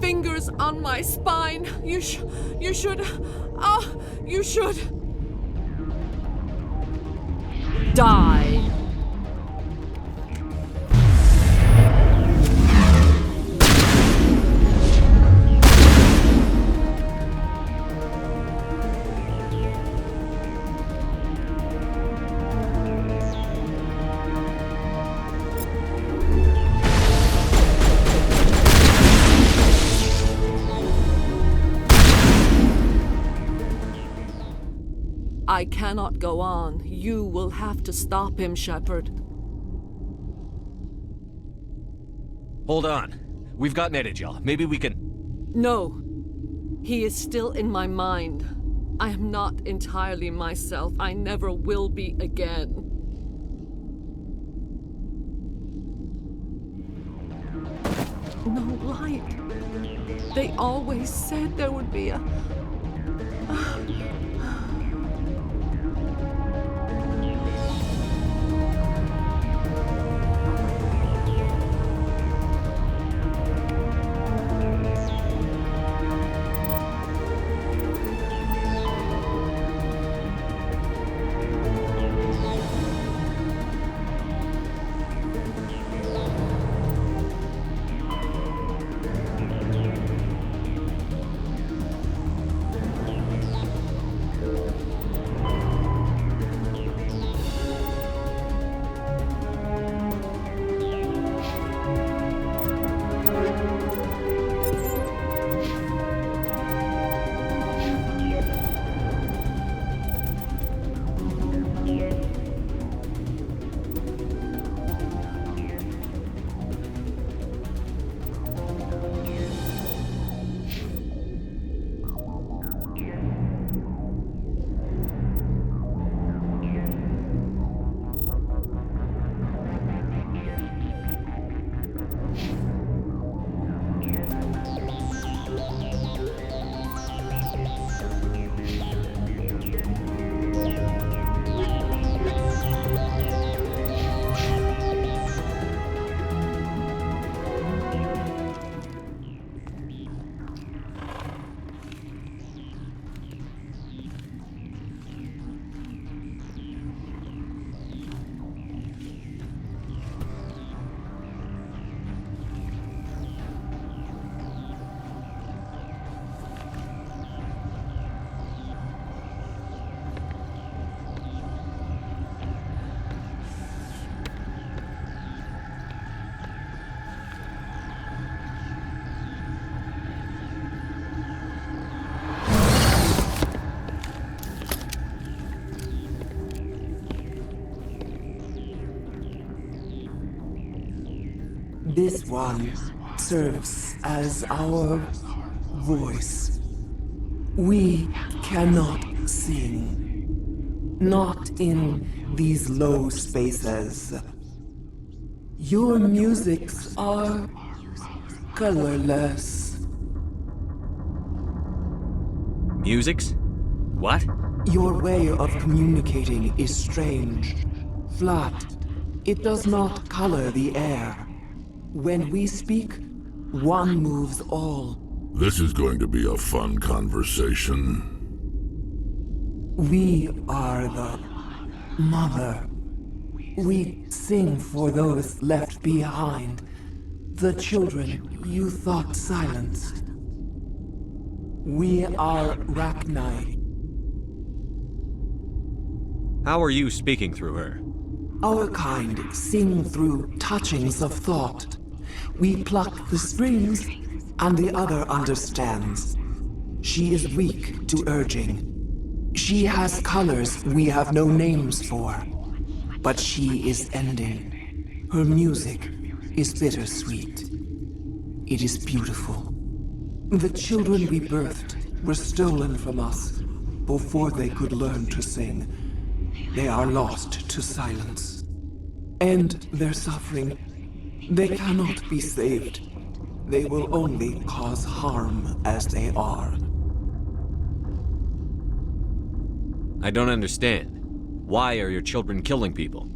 Fingers on my spine. You should. You should. Die. I cannot go on. You will have to stop him, Shepard. Hold on. We've got Medigel. Maybe we can... No. He is still in my mind. I am not entirely myself. I never will be again. No light. They always said there would be a... This one serves as our voice. We cannot sing. Not in these low spaces. Your musics are colorless. Musics? What? Your way of communicating is strange. Flat. It does not color the air. When we speak, one moves all. This is going to be a fun conversation. We are the mother. We sing for those left behind. The children you thought silenced. We are Rachni. How are you speaking through her? Our kind sing through touchings of thought. We pluck the strings, and the other understands. She is weak to urging. She has colors we have no names for. But she is ending. Her music is bittersweet. It is beautiful. The children we birthed were stolen from us before they could learn to sing. They are lost to silence. And their suffering, they cannot be saved. They will only cause harm as they are. I don't understand. Why are your children killing people?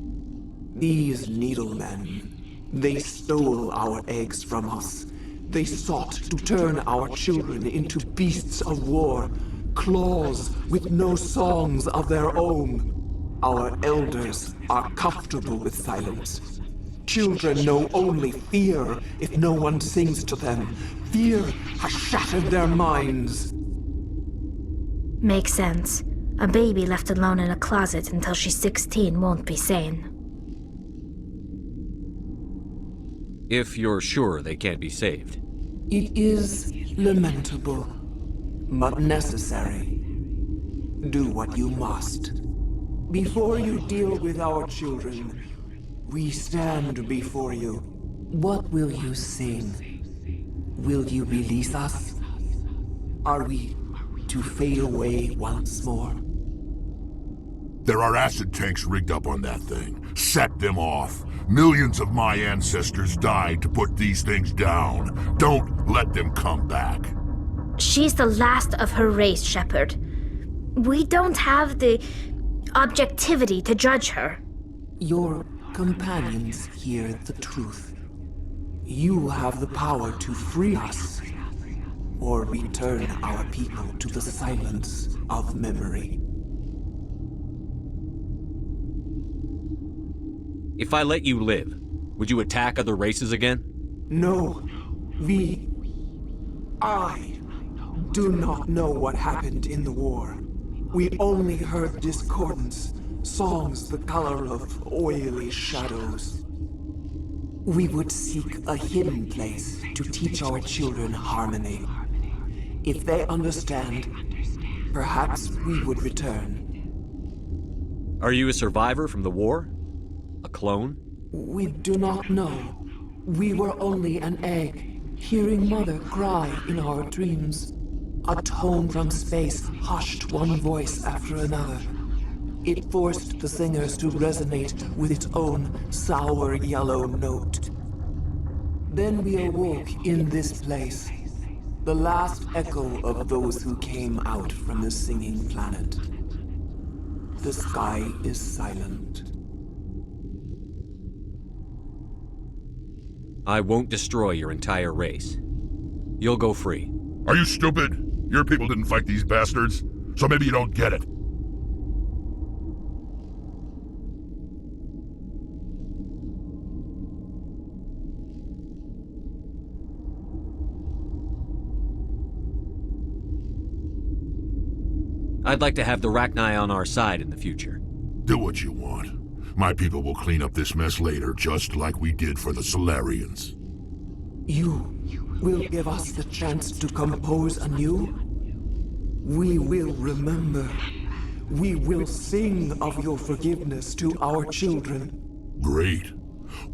These needlemen, they stole our eggs from us. They sought to turn our children into beasts of war, claws with no songs of their own. Our elders are comfortable with silence. Children know only fear if no one sings to them. Fear has shattered their minds. Makes sense. A baby left alone in a closet until she's 16 won't be sane. If you're sure they can't be saved. It is lamentable, but necessary. Do what you must. Before you deal with our children, we stand before you. What will you sing? Will you release us? Are we to fade away once more? There are acid tanks rigged up on that thing. Set them off. Millions of my ancestors died to put these things down. Don't let them come back. She's the last of her race, Shepard. We don't have the objectivity to judge her. Your companions hear the truth. You have the power to free us, or return our people to the silence of memory. If I let you live, would you attack other races again? No, I do not know what happened in the war. We only heard discordance, songs the color of oily shadows. We would seek a hidden place to teach our children harmony. If they understand, perhaps we would return. Are you a survivor from the war? A clone? We do not know. We were only an egg, hearing Mother cry in our dreams. A tone from space hushed one voice after another. It forced the singers to resonate with its own sour yellow note. Then we awoke in this place, the last echo of those who came out from the singing planet. The sky is silent. I won't destroy your entire race. You'll go free. Are you stupid? Your people didn't fight these bastards, so maybe you don't get it. I'd like to have the Rachni on our side in the future. Do what you want. My people will clean up this mess later, just like we did for the Solarians. You will give us the chance to compose anew? We will remember. We will sing of your forgiveness to our children. Great.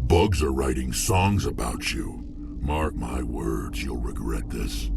Bugs are writing songs about you. Mark my words, you'll regret this.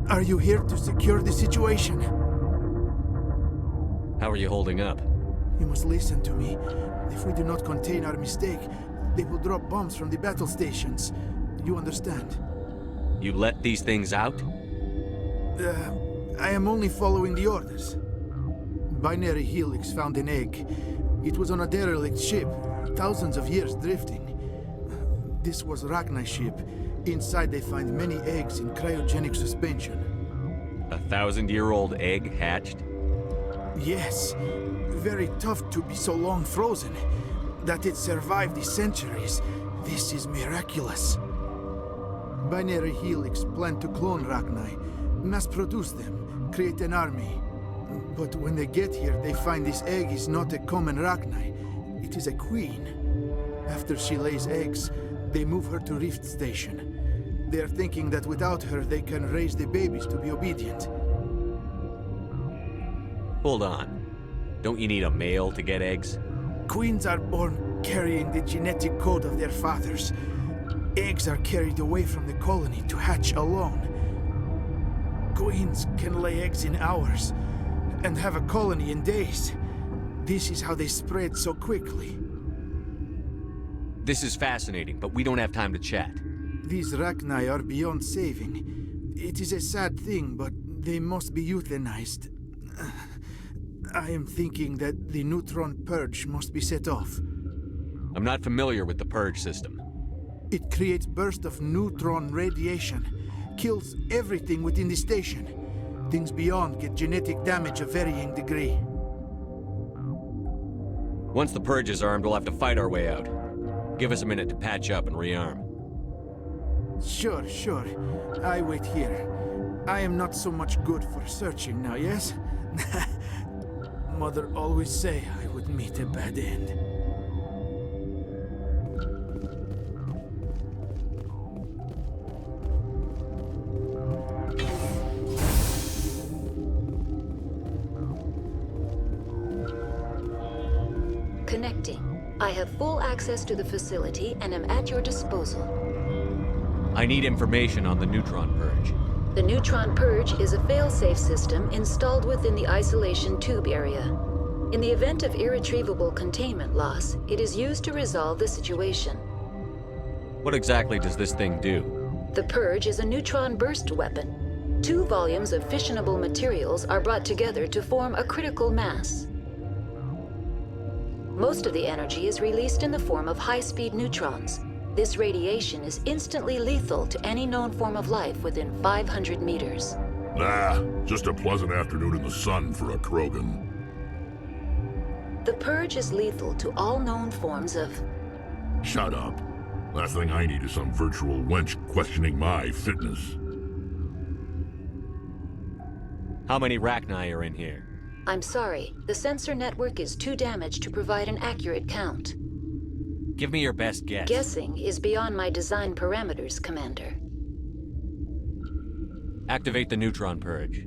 Are you here to secure the situation? How are you holding up? You must listen to me. If we do not contain our mistake, they will drop bombs from the battle stations. You understand? You let these things out? I am only following the orders. Binary Helix found an egg. It was on a derelict ship, thousands of years drifting. This was Rachni's ship. Inside they find many eggs in cryogenic suspension. A 1,000-year-old egg hatched? Yes. Very tough to be so long frozen. That it survived the centuries. This is miraculous. Binary Helix planned to clone Rachni, mass produce them, create an army. But when they get here, they find this egg is not a common Rachni. It is a queen. After she lays eggs, they move her to Rift Station. They are thinking that without her, they can raise the babies to be obedient. Hold on. Don't you need a male to get eggs? Queens are born carrying the genetic code of their fathers. Eggs are carried away from the colony to hatch alone. Queens can lay eggs in hours and have a colony in days. This is how they spread so quickly. This is fascinating, but we don't have time to chat. These Rachni are beyond saving. It is a sad thing, but they must be euthanized. I am thinking that the neutron purge must be set off. I'm not familiar with the purge system. It creates bursts of neutron radiation, kills everything within the station. Things beyond get genetic damage of varying degree. Once the purge is armed, we'll have to fight our way out. Give us a minute to patch up and rearm. Sure. I wait here. I am not so much good for searching now, yes? Mother always say I would meet a bad end. Connecting. I have full access to the facility and am at your disposal. I need information on the neutron purge. The neutron purge is a fail-safe system installed within the isolation tube area. In the event of irretrievable containment loss, it is used to resolve the situation. What exactly does this thing do? The purge is a neutron burst weapon. 2 volumes of fissionable materials are brought together to form a critical mass. Most of the energy is released in the form of high-speed neutrons. This radiation is instantly lethal to any known form of life within 500 meters. Nah, just a pleasant afternoon in the sun for a Krogan. The purge is lethal to all known forms of... Shut up. Last thing I need is some virtual wench questioning my fitness. How many Rachni are in here? I'm sorry, the sensor network is too damaged to provide an accurate count. Give me your best guess. Guessing is beyond my design parameters, Commander. Activate the neutron purge.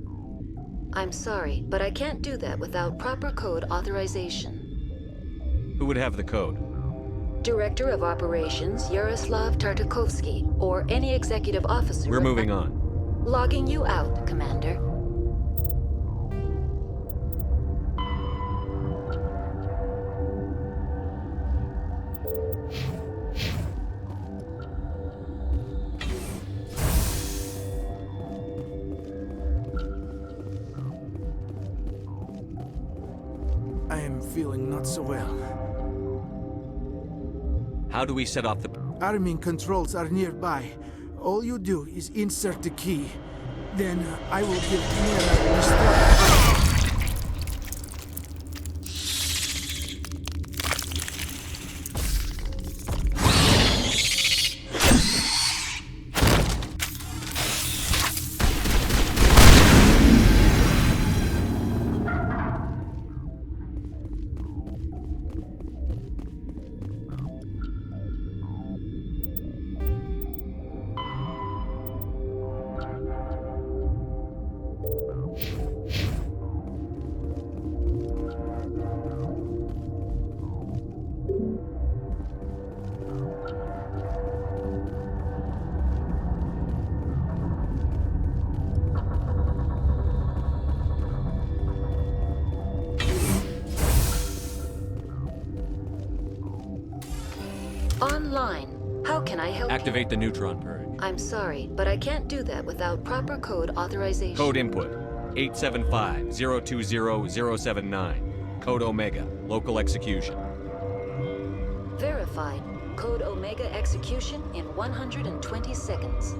I'm sorry, but I can't do that without proper code authorization. Who would have the code? Director of Operations Yaroslav Tartakovsky, or any executive officer. We're moving on. Logging you out, Commander. I am feeling not so well. How do we set off the... Arming controls are nearby. All you do is insert the key. Then I will give Mira the start. line. How can I help Activate the neutron purge. I'm sorry, but I can't do that without proper code authorization. Code input 875-020-079. Code Omega. Local execution. Verified. Code Omega execution in 120 seconds.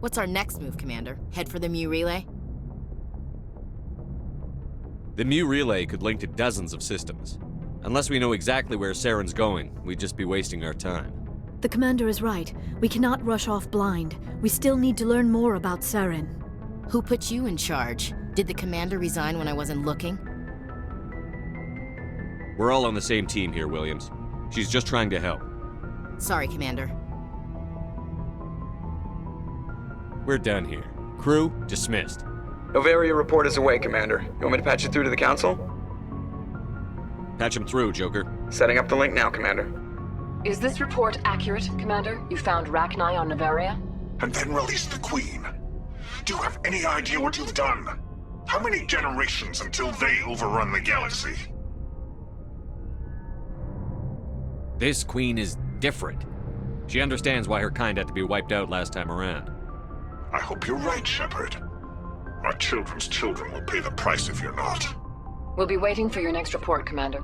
What's our next move, Commander? Head for the Mu relay? The Mu relay could link to dozens of systems. Unless we know exactly where Saren's going, we'd just be wasting our time. The Commander is right. We cannot rush off blind. We still need to learn more about Saren. Who put you in charge? Did the Commander resign when I wasn't looking? We're all on the same team here, Williams. She's just trying to help. Sorry, Commander. We're done here. Crew, dismissed. Novaria report is away, Commander. You want me to patch it through to the Council? Patch him through, Joker. Setting up the link now, Commander. Is this report accurate, Commander? You found Rachni on Novaria? And then released the Queen. Do you have any idea what you've done? How many generations until they overrun the galaxy? This Queen is different. She understands why her kind had to be wiped out last time around. I hope you're right, Shepard. Our children's children will pay the price if you're not. We'll be waiting for your next report, Commander.